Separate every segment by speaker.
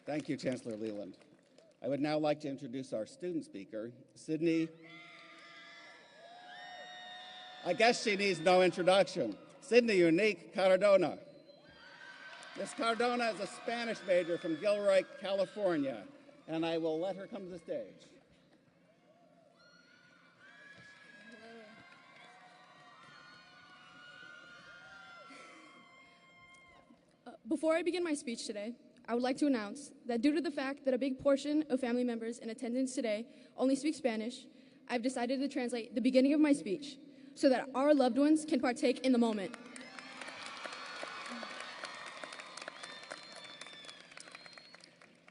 Speaker 1: Thank you, Chancellor Leland. I would now like to introduce our student speaker, Cydney. I guess she needs no introduction. Cydney Unique Caradonna. Ms. Caradonna is a Spanish major from Gilroy, California, and I will let her come to the stage.
Speaker 2: Before I begin my speech today, I would like to announce that due to the fact that a big portion of family members in attendance today only speak Spanish, I've decided to translate the beginning of my speech so that our loved ones can partake in the moment.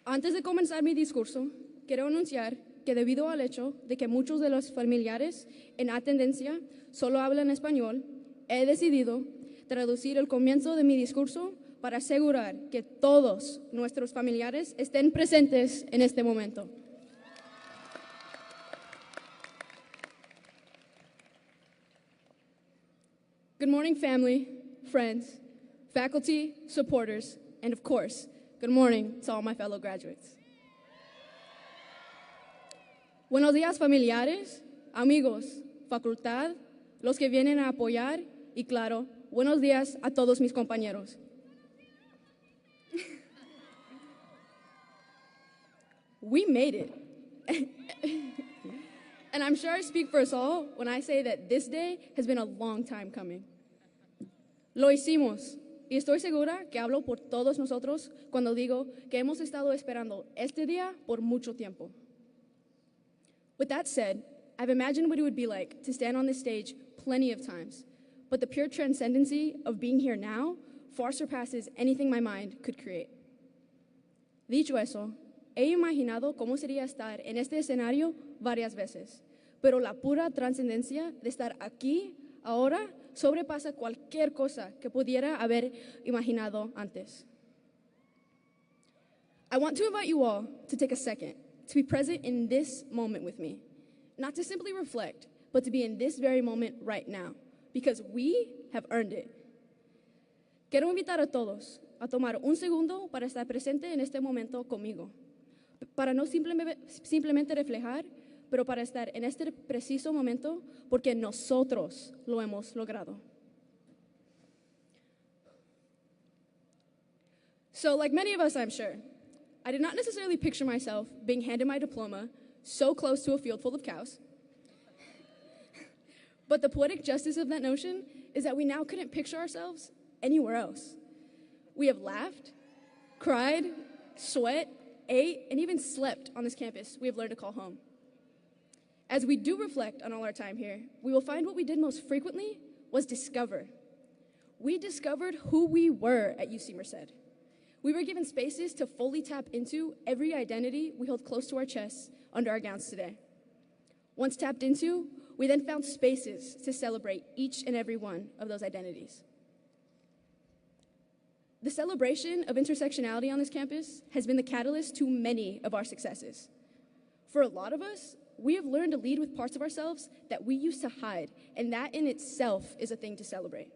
Speaker 2: Antes de comenzar mi discurso, quiero anunciar que debido al hecho de que muchos de los familiares en atendencia solo hablan español, he decidido traducir el comienzo de mi discurso para asegurar que todos nuestros familiares estén presentes en este momento. Good morning, family, friends, faculty, supporters, and of course, good morning to all my fellow graduates. Buenos días, familiares, amigos, facultad, los que vienen a apoyar y, claro, buenos días a todos mis compañeros. We made it. And I'm sure I speak for us all when I say that this day has been a long time coming. Lo hicimos, y estoy segura que hablo por todos nosotros cuando digo que hemos estado esperando este día por mucho tiempo. With that said, I've imagined what it would be like to stand on this stage plenty of times, but the pure transcendency of being here now far surpasses anything my mind could create. Dicho eso, he imaginado cómo sería estar en este escenario varias veces, pero la pura trascendencia de estar aquí, ahora, sobrepasa cualquier cosa que pudiera haber imaginado antes. I want to invite you all to take a second to be present in this moment with me, not to simply reflect, but to be in this very moment right now, because we have earned it. Quiero invitar a todos a tomar un segundo para estar presente en este momento conmigo, para no simplemente reflejar, pero para estar en este preciso momento porque nosotros lo hemos logrado. So, like many of us, I'm sure, I did not necessarily picture myself being handed my diploma so close to a field full of cows. But the poetic justice of that notion is that we now couldn't picture ourselves anywhere else. We have laughed, cried, sweat, ate, and even slept on this campus we have learned to call home. As we do reflect on all our time here, we will find what we did most frequently was discover. We discovered who we were at UC Merced. We were given spaces to fully tap into every identity we hold close to our chests under our gowns today. Once tapped into, we then found spaces to celebrate each and every one of those identities. The celebration of intersectionality on this campus has been the catalyst to many of our successes. For a lot of us, we have learned to lead with parts of ourselves that we used to hide, and that in itself is a thing to celebrate.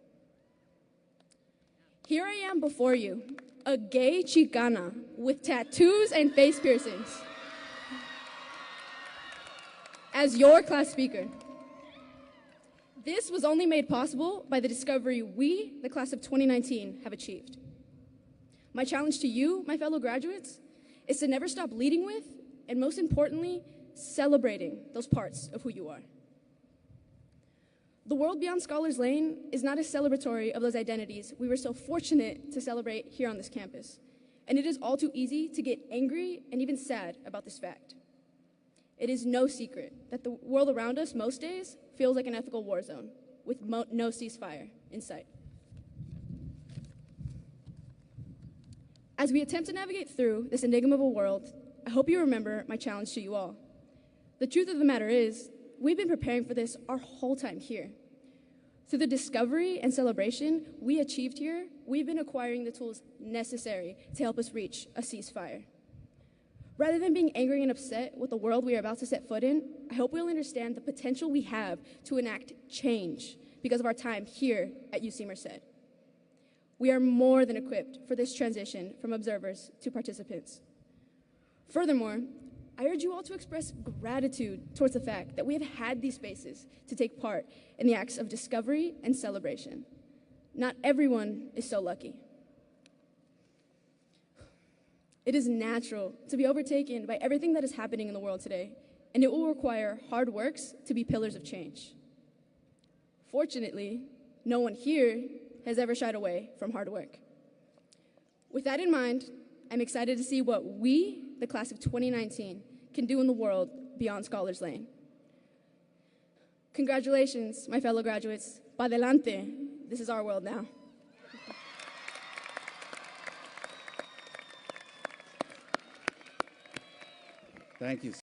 Speaker 2: Here I am before you, a gay Chicana with tattoos and face piercings, as your class speaker. This was only made possible by the discovery we, the class of 2019, have achieved. My challenge to you, my fellow graduates, is to never stop leading with, and most importantly, celebrating those parts of who you are. The world beyond Scholars Lane is not as celebratory of those identities we were so fortunate to celebrate here on this campus, and it is all too easy to get angry and even sad about this fact. It is no secret that the world around us most days feels like an ethical war zone with no ceasefire in sight. As we attempt to navigate through this enigma of a world, I hope you remember my challenge to you all. The truth of the matter is, we've been preparing for this our whole time here. Through the discovery and celebration we achieved here, we've been acquiring the tools necessary to help us reach a ceasefire. Rather than being angry and upset with the world we are about to set foot in, I hope we'll understand the potential we have to enact change because of our time here at UC Merced. We are more than equipped for this transition from observers to participants. Furthermore, I urge you all to express gratitude towards the fact that we have had these spaces to take part in the acts of discovery and celebration. Not everyone is so lucky. It is natural to be overtaken by everything that is happening in the world today, and it will require hard works to be pillars of change. Fortunately, no one here has ever shied away from hard work. With that in mind, I'm excited to see what we, the class of 2019, can do in the world beyond Scholars Lane. Congratulations, my fellow graduates. Pa' adelante. This is our world now.
Speaker 1: Thank you.